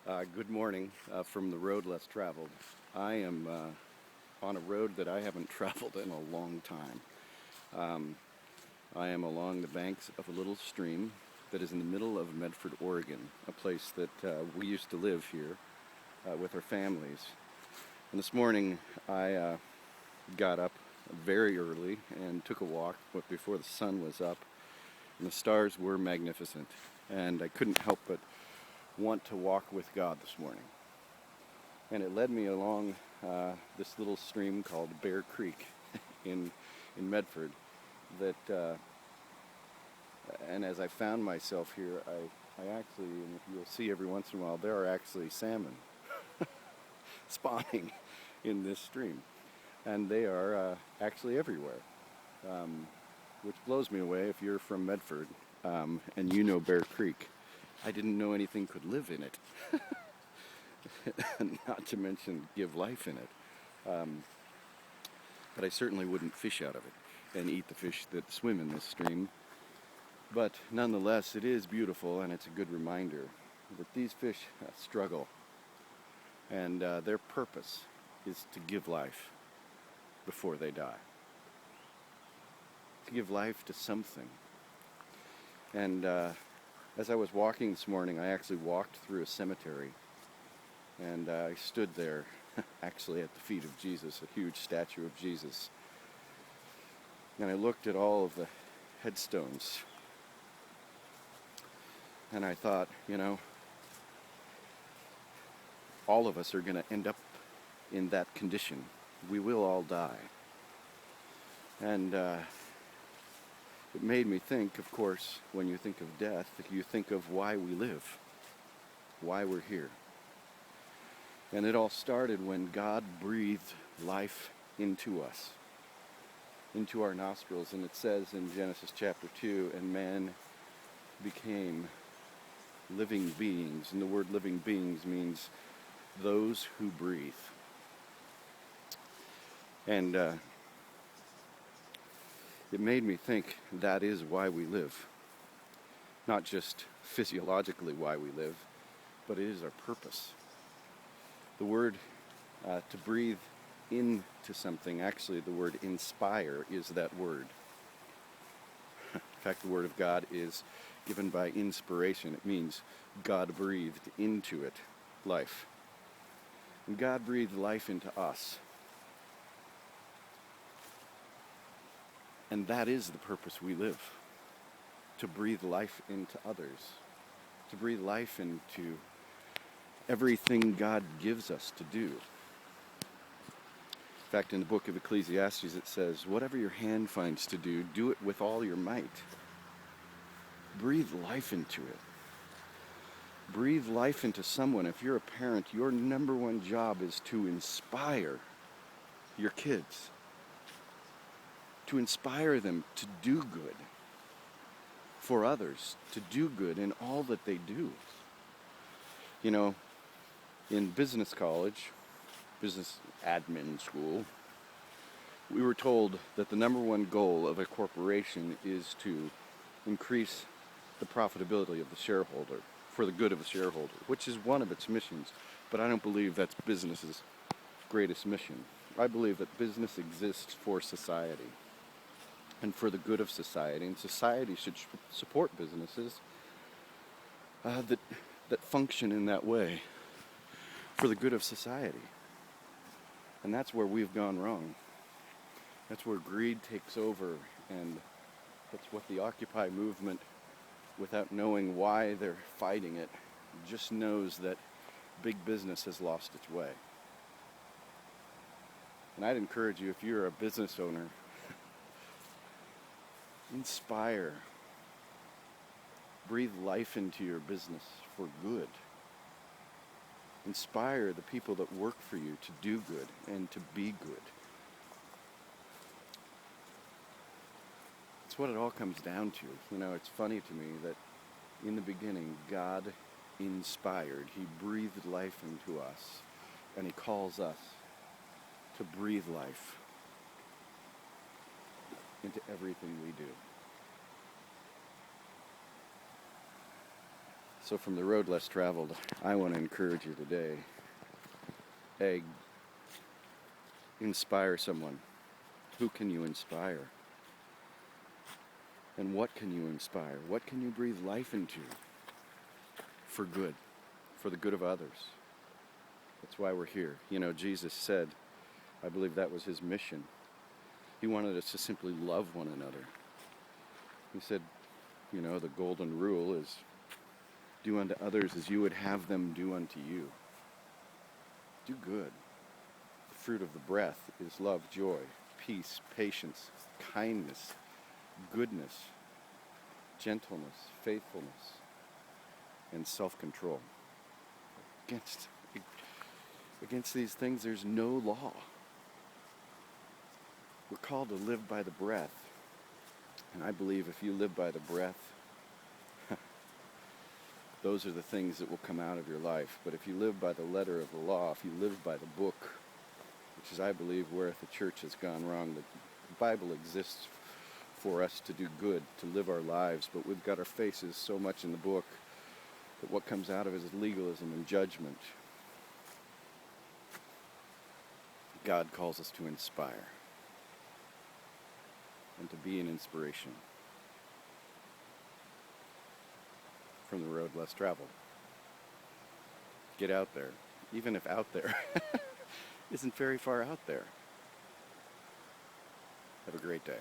Good morning from the road less traveled. I am on a road that I haven't traveled in a long time. I am along the banks of a little stream that is in the middle of Medford, Oregon, a place that we used to live here with our families. And this morning I got up very early and took a walk before the sun was up, and the stars were magnificent. And I couldn't help but want to walk with God this morning. And it led me along this little stream called Bear Creek in Medford. And as I found myself here, I actually, and you'll see every once in a while, there are actually salmon spawning in this stream. And they are actually everywhere, which blows me away if you're from Medford and you know Bear Creek. I didn't know anything could live in it, not to mention give life in it. But I certainly wouldn't fish out of it and eat the fish that swim in this stream. But nonetheless, it is beautiful, and it's a good reminder that these fish struggle, and their purpose is to give life before they die, to give life to something. And as I was walking this morning, I actually walked through a cemetery, and I stood there actually at the feet of Jesus, a huge statue of Jesus. And I looked at all of the headstones, and I thought, all of us are going to end up in that condition. We will all die. And it made me think, of course, when you think of death, you think of why we live, why we're here. And it all started when God breathed life into us, into our nostrils. And it says in Genesis chapter 2, and man became living beings. And the word living beings means those who breathe. And it made me think that is why we live. Not just physiologically why we live, but it is our purpose. The word to breathe into something, actually the word inspire is that word. In fact, the word of God is given by inspiration. It means God breathed into it life. And God breathed life into us. And that is the purpose we live, to breathe life into others, to breathe life into everything God gives us to do. In fact, in the book of Ecclesiastes it says, whatever your hand finds to do, do it with all your might. Breathe life into it. Breathe life into someone. If you're a parent, your number one job is to inspire your kids, to inspire them to do good for others, to do good in all that they do. In business college, business admin school, we were told that the number one goal of a corporation is to increase the profitability of the shareholder for the good of the shareholder, which is one of its missions. But I don't believe that's business's greatest mission. I believe that business exists for society and for the good of society, and society should support businesses that function in that way for the good of society. And that's where we've gone wrong. That's where greed takes over, and that's what the Occupy movement, without knowing why they're fighting it, just knows that big business has lost its way. And I'd encourage you, if you're a business owner, inspire, breathe life into your business for good. Inspire the people that work for you to do good and to be good. It's what it all comes down to. It's funny to me that in the beginning, God inspired. He breathed life into us, and He calls us to breathe life into everything we do. So from the road less traveled, I want to encourage you today. A, inspire someone. Who can you inspire? And what can you inspire? What can you breathe life into for good, for the good of others? That's why we're here. You know, Jesus said, I believe that was his mission. He wanted us to simply love one another. He said, you know, the golden rule is do unto others as you would have them do unto you. Do good. The fruit of the breath is love, joy, peace, patience, kindness, goodness, gentleness, faithfulness, and self-control. Against these things, there's no law. We're called to live by the breath. And I believe if you live by the breath, those are the things that will come out of your life. But if you live by the letter of the law, if you live by the book, which is, I believe, where the church has gone wrong, the Bible exists for us to do good, to live our lives, but we've got our faces so much in the book that what comes out of it is legalism and judgment. God calls us to inspire and to be an inspiration from the road less traveled. Get out there, even if out there isn't very far out there. Have a great day.